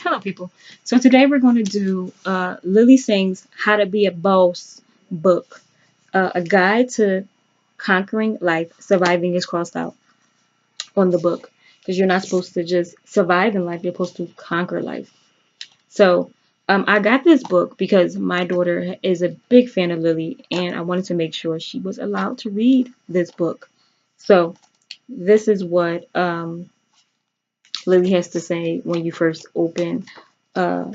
Hello, people. So today we're going to do Lily Singh's How to Be a Boss book, a guide to conquering life. Surviving is crossed out on the book because you're not supposed to just survive in life. You're supposed to conquer life. So I got this book because my daughter is a big fan of Lily, and I wanted to make sure she was allowed to read this book. So this is what Lily has to say when you first open uh,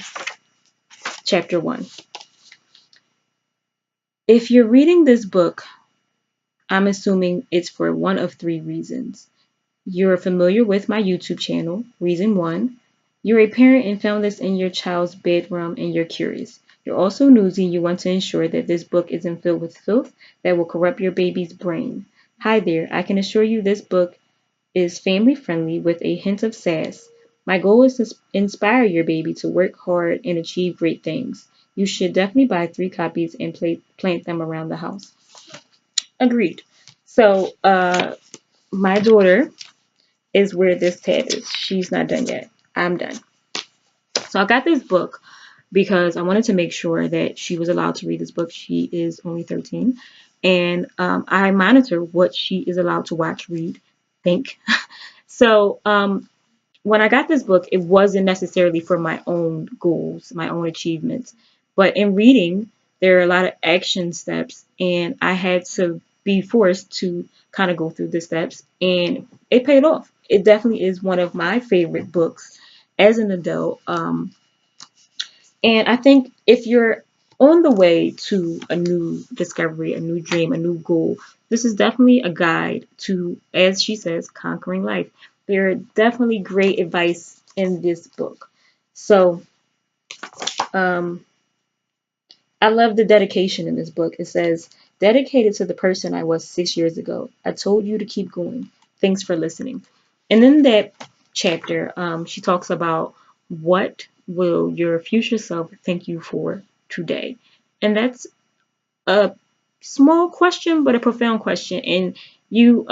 chapter 1. If you're reading this book, I'm assuming it's for one of three reasons. You're familiar with my YouTube channel, reason one. You're a parent and found this in your child's bedroom and you're curious. You're also nosy. You want to ensure that this book isn't filled with filth that will corrupt your baby's brain. Hi there. I can assure you this book is family friendly with a hint of sass. My goal is to inspire your baby to work hard and achieve great things. You should definitely buy 3 copies and plant them around the house. Agreed. So, my daughter is where this tab is. She's not done yet. I'm done. So I got this book because I wanted to make sure that she was allowed to read this book. She is only 13. And I monitor what she is allowed to watch, read, think. So when I got this book, it wasn't necessarily for my own goals, my own achievements. But in reading, there are a lot of action steps, and I had to be forced to kind of go through the steps, and it paid off. It definitely is one of my favorite books as an adult. And I think if you're on the way to a new discovery, a new dream, a new goal, this is definitely a guide to, as she says, conquering life. There are definitely great advice in this book. So, um, I love the dedication in this book. It says, dedicated to the person I was 6 years ago. I told you to keep going. Thanks for listening. And in that chapter, she talks about what will your future self thank you for today. And that's a small question, but a profound question. And you,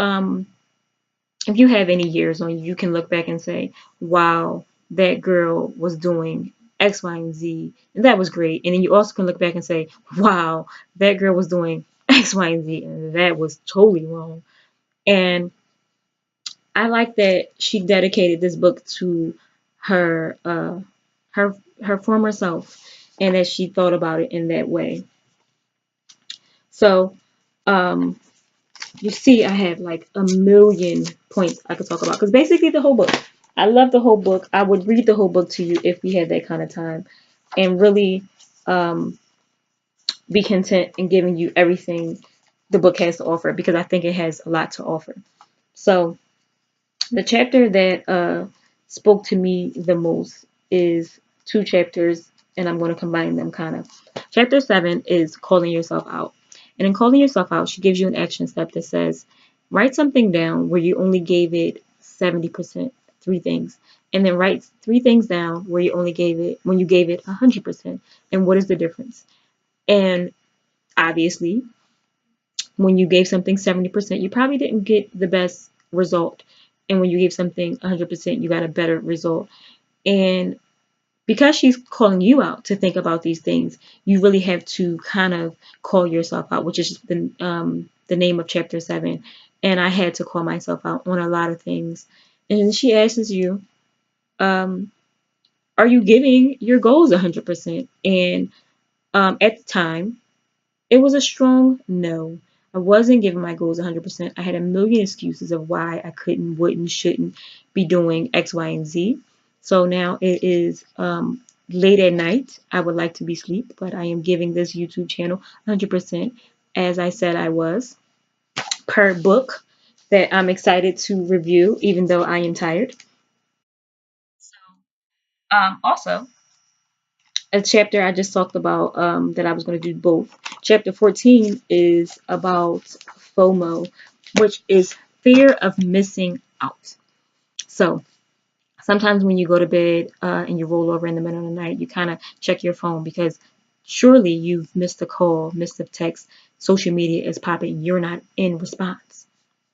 if you have any years on you, you can look back and say, wow, that girl was doing X, Y, and Z, and that was great. And then you also can look back and say, wow, that girl was doing X, Y, and Z, and that was totally wrong. And I like that she dedicated this book to her her her former self, and that she thought about it in that way. So um you see, I have like a million points I could talk about because basically the whole book. I love the whole book. I would read the whole book to you if we had that kind of time, and really um, be content in giving you everything the book has to offer because I think it has a lot to offer. So the chapter that spoke to me the most is 2 chapters, and I'm going to combine them kind of. Chapter 7 is calling yourself out. And in calling yourself out, she gives you an action step that says, write something down where you only gave it 70%, 3 things. And then write 3 things down where you only gave it, when you gave it 100%. And what is the difference? And obviously, when you gave something 70%, you probably didn't get the best result. And when you gave something 100%, you got a better result. And because she's calling you out to think about these things, you really have to kind of call yourself out, which is the name of chapter 7. And I had to call myself out on a lot of things. And then she asks you, um, are you giving your goals 100%? And at the time, it was a strong no. I wasn't giving my goals 100%. I had a million excuses of why I couldn't, wouldn't, shouldn't be doing X, Y, and Z. So now it is late at night. I would like to be asleep, but I am giving this YouTube channel 100% as I said I was per book that I'm excited to review, even though I am tired. Also, a chapter I just talked about that I was going to do both. Chapter 14 is about FOMO, which is fear of missing out. So sometimes when you go to bed and you roll over in the middle of the night, you kind of check your phone because surely you've missed a call, missed a text, social media is popping, you're not in response.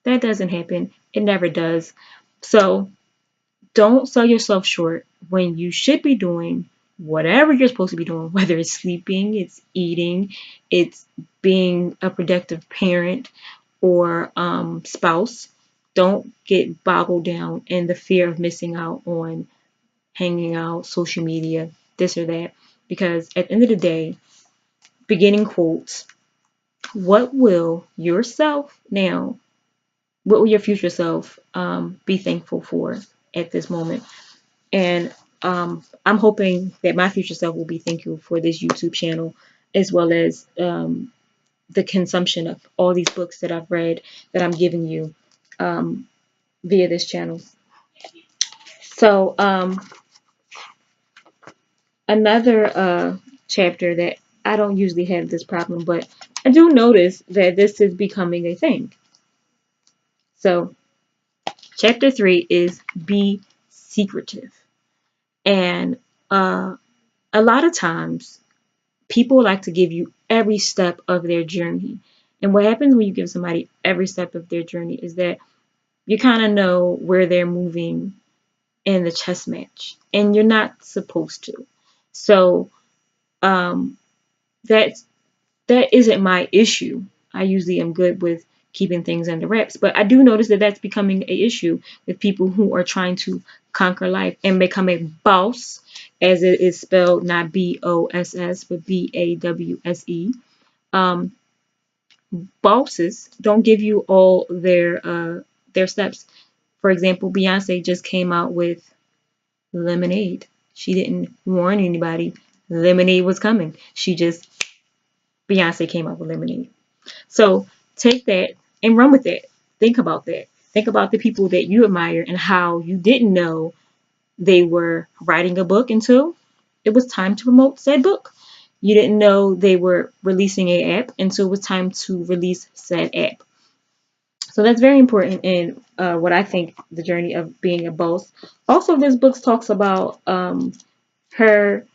That doesn't happen. It never does. So don't sell yourself short when you should be doing whatever you're supposed to be doing, whether it's sleeping, it's eating, it's being a productive parent or spouse. Don't get boggled down in the fear of missing out on hanging out, social media, this or that. Because at the end of the day, beginning quotes, what will yourself now, what will your future self be thankful for at this moment? And I'm hoping that my future self will be thankful for this YouTube channel, as well as the consumption of all these books that I've read that I'm giving you via this channel. So another chapter that I don't usually have this problem, but I do notice that this is becoming a thing. So chapter 3 is be secretive. And a lot of times people like to give you every step of their journey. And what happens when you give somebody every step of their journey is that you kind of know where they're moving in the chess match, and you're not supposed to. So um, that's that isn't my issue. I usually am good with keeping things under wraps, but I do notice that that's becoming a issue with people who are trying to conquer life and become a boss, as it is spelled not BOSS but BAWSE. Um, Bosses don't give you all their steps. For example, Beyonce just came out with Lemonade. She didn't warn anybody. Lemonade was coming. Beyonce came out with Lemonade. So take that and run with it. Think about that. Think about the people that you admire and how you didn't know they were writing a book until it was time to promote said book. You didn't know they were releasing an app until it was time to release said app. So that's very important in what I think the journey of being a boss. Also, this book talks about her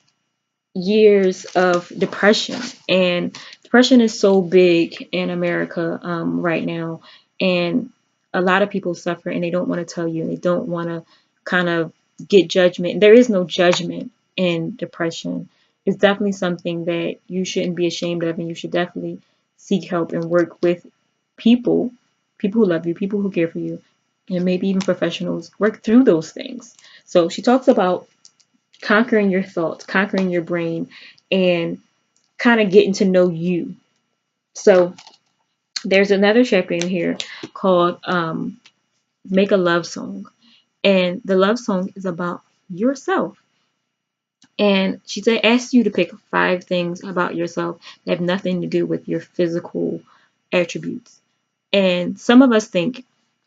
years of depression, and depression is so big in America right now, and a lot of people suffer and they don't want to tell you, and they don't want to kind of get judgment. There is no judgment in depression. It's definitely something that you shouldn't be ashamed of, and you should definitely seek help and work with people, people who love you, people who care for you, and maybe even professionals. Work through those things. So she talks about conquering your thoughts, conquering your brain, and kind of getting to know you. So there's another chapter in here called Make a Love Song. And the love song is about yourself. And she said, ask you to pick 5 things about yourself that have nothing to do with your physical attributes. And some of us think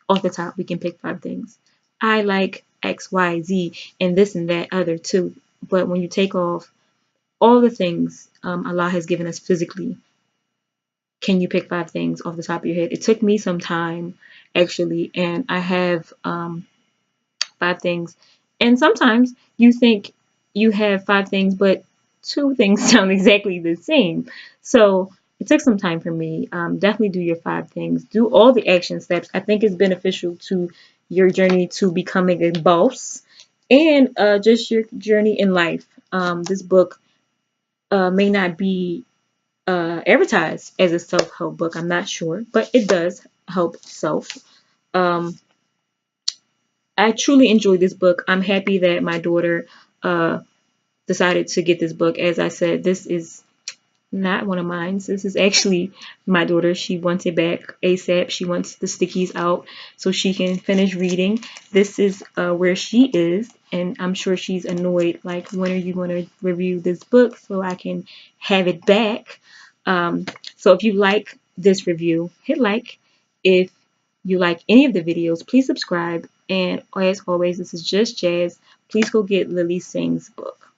off the top we can pick 5 things. I like X, Y, Z, and this and that other too. But when you take off all the things Allah has given us physically, can you pick 5 things off the top of your head? It took me some time actually, and I have 5 things. And sometimes you think you have 5 things, but 2 things sound exactly the same. So it took some time for me. Definitely do your 5 things. Do all the action steps. I think it's beneficial to your journey to becoming a boss, and just your journey in life. This book may not be advertised as a self-help book. I'm not sure, but it does help self. Um, I truly enjoyed this book. I'm happy that my daughter decided to get this book. As I said, this is not one of mine. This is actually my daughter. She wants it back ASAP. She wants the stickies out so she can finish reading. This is where she is, and I'm sure she's annoyed. Like, when are you going to review this book so I can have it back? So if you like this review, hit like. If you like any of the videos, please subscribe. And as always, this is just Jazz. Please go get Lily Singh's book.